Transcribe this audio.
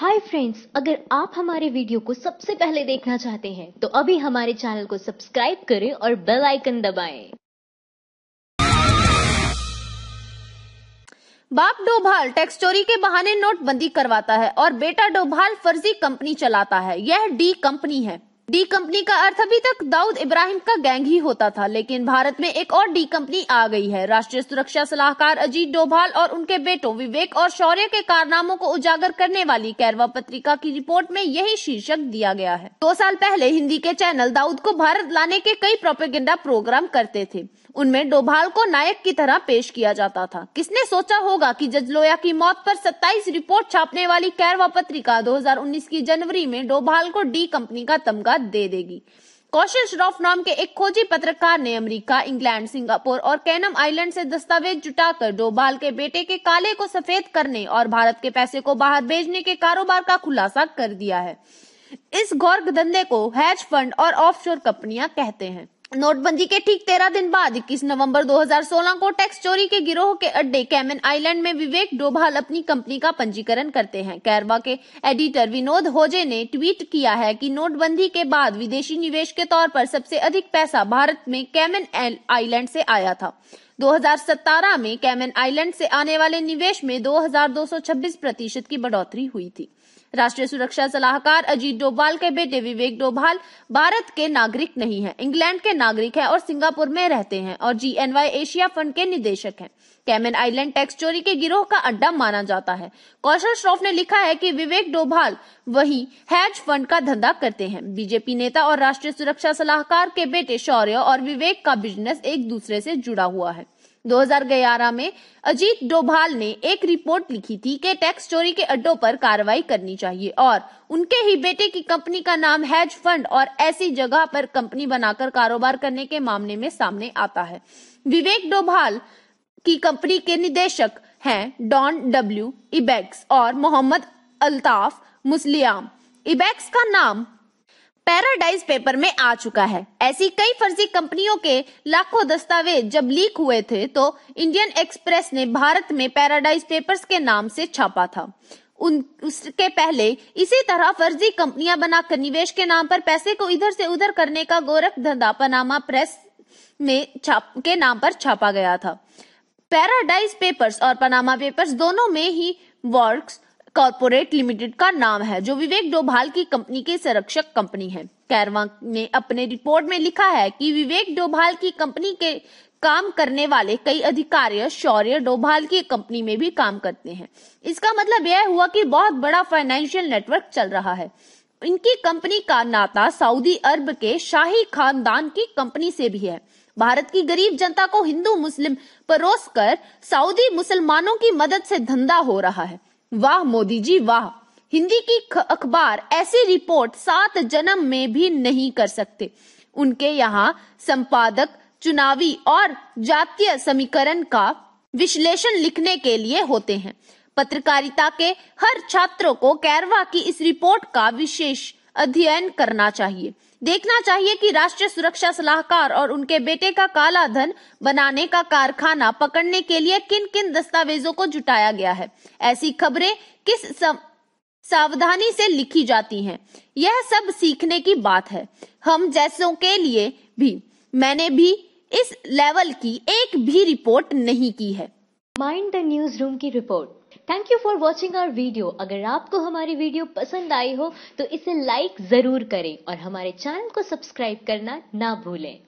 Hi friends, अगर आप हमारे वीडियो को सबसे पहले देखना चाहते हैं तो अभी हमारे चैनल को सब्सक्राइब करें और बेल आइकन दबाएं। बाप डोभाल टैक्स चोरी के बहाने नोटबंदी करवाता है और बेटा डोभाल फर्जी कंपनी चलाता है। यह डी कंपनी है। डी कंपनी का अर्थ अभी तक दाऊद इब्राहिम का गैंग ही होता था, लेकिन भारत में एक और डी कंपनी आ गई है। राष्ट्रीय सुरक्षा सलाहकार अजीत डोभाल और उनके बेटों विवेक और शौर्य के कारनामों को उजागर करने वाली कैरवा पत्रिका की रिपोर्ट में यही शीर्षक दिया गया है। 2 साल पहले हिंदी के चैनल दाऊद को भारत लाने के कई प्रोपेगेंडा प्रोग्राम करते थे। उनमें डोभाल को नायक की तरह पेश किया जाता था। किसने सोचा होगा कि जज लोया की मौत पर 27 रिपोर्ट छापने वाली कैरवा पत्रिका 2019 की जनवरी में डोभाल को डी कंपनी का तमगा दे देगी। कौशल श्रॉफ नाम के एक खोजी पत्रकार ने अमेरिका, इंग्लैंड, सिंगापुर और कैनम आइलैंड से दस्तावेज जुटाकर डोभाल के बेटे के काले को सफेद करने और भारत के पैसे को बाहर भेजने के कारोबार का खुलासा कर दिया है। इस घोर धंधे को हेज फंड और ऑफशोर कंपनियां कहते हैं। नोटबंदी के ठीक 13 दिन बाद 21 नवंबर 2016 को टैक्स चोरी के गिरोह के अड्डे कैमन आइलैंड में विवेक डोभाल अपनी कंपनी का पंजीकरण करते हैं। कैरवा के एडिटर विनोद होजे ने ट्वीट किया है कि नोटबंदी के बाद विदेशी निवेश के तौर पर सबसे अधिक पैसा भारत में कैमन आइलैंड से आया था। 2017 में कैमन आइलैंड से आने वाले निवेश में 2226% की बढ़ोतरी हुई थी। राष्ट्रीय सुरक्षा सलाहकार अजीत डोभाल के बेटे विवेक डोभाल भारत के नागरिक नहीं है, इंग्लैंड के नागरिक है और सिंगापुर में रहते हैं और GNY एशिया फंड के निदेशक हैं। कैमन आइलैंड टैक्स चोरी के गिरोह का अड्डा माना जाता है। कौशल श्रॉफ ने लिखा है कि विवेक डोभाल वही हेज फंड का धंधा करते हैं। बीजेपी नेता और राष्ट्रीय सुरक्षा सलाहकार के बेटे शौर्य और विवेक का बिजनेस एक दूसरे से जुड़ा हुआ है। 2011 में अजीत डोभाल ने एक रिपोर्ट लिखी थी कि टैक्स चोरी के अड्डों पर कार्रवाई करनी चाहिए और उनके ही बेटे की कंपनी का नाम हेज फंड और ऐसी जगह पर कंपनी बनाकर कारोबार करने के मामले में सामने आता है। विवेक डोभाल की कंपनी के निदेशक हैं डॉन डब्ल्यू इबेक्स और मोहम्मद अल्ताफ मुस्लियाम। इबेक्स का नाम पैराडाइज पेपर में आ चुका है। ऐसी कई फर्जी कंपनियों के लाखों दस्तावेज जब लीक हुए थे तो इंडियन एक्सप्रेस ने भारत में पैराडाइज पेपर्स के नाम से छापा था। उसके पहले इसी तरह फर्जी कंपनियां बनाकर निवेश के नाम पर पैसे को इधर से उधर करने का गोरख धंधा पनामा प्रेस में के नाम पर छापा गया था। पैराडाइज पेपर्स और पनामा पेपर्स दोनों में ही वर्क्स कॉर्पोरेट लिमिटेड का नाम है, जो विवेक डोभाल की कंपनी की संरक्षक कंपनी है। कैरवा ने अपने रिपोर्ट में लिखा है कि विवेक डोभाल की कंपनी के काम करने वाले कई अधिकारी शौर्य डोभाल की कंपनी में भी काम करते हैं। इसका मतलब यह हुआ कि बहुत बड़ा फाइनेंशियल नेटवर्क चल रहा है। इनकी कंपनी का नाता सऊदी अरब के शाही खानदान की कंपनी से भी है। भारत की गरीब जनता को हिंदू मुस्लिम परोसकर सऊदी मुसलमानों की मदद से धंधा हो रहा है। वाह मोदी जी वाह! हिंदी की अखबार ऐसी रिपोर्ट 7 जन्म में भी नहीं कर सकते। उनके यहाँ संपादक चुनावी और जातीय समीकरण का विश्लेषण लिखने के लिए होते हैं। पत्रकारिता के हर छात्रों को कैरवा की इस रिपोर्ट का विशेष अध्ययन करना चाहिए। देखना चाहिए कि राष्ट्रीय सुरक्षा सलाहकार और उनके बेटे का काला धन बनाने का कारखाना पकड़ने के लिए किन किन दस्तावेजों को जुटाया गया है। ऐसी खबरें किस सावधानी से लिखी जाती हैं, यह सब सीखने की बात है। हम जैसों के लिए भी। मैंने भी इस लेवल की एक भी रिपोर्ट नहीं की है। माइंड द न्यूज रूम की report. Thank you for watching our video. अगर आपको हमारी वीडियो पसंद आई हो तो इसे लाइक जरूर करें और हमारे चैनल को सब्सक्राइब करना ना भूलें।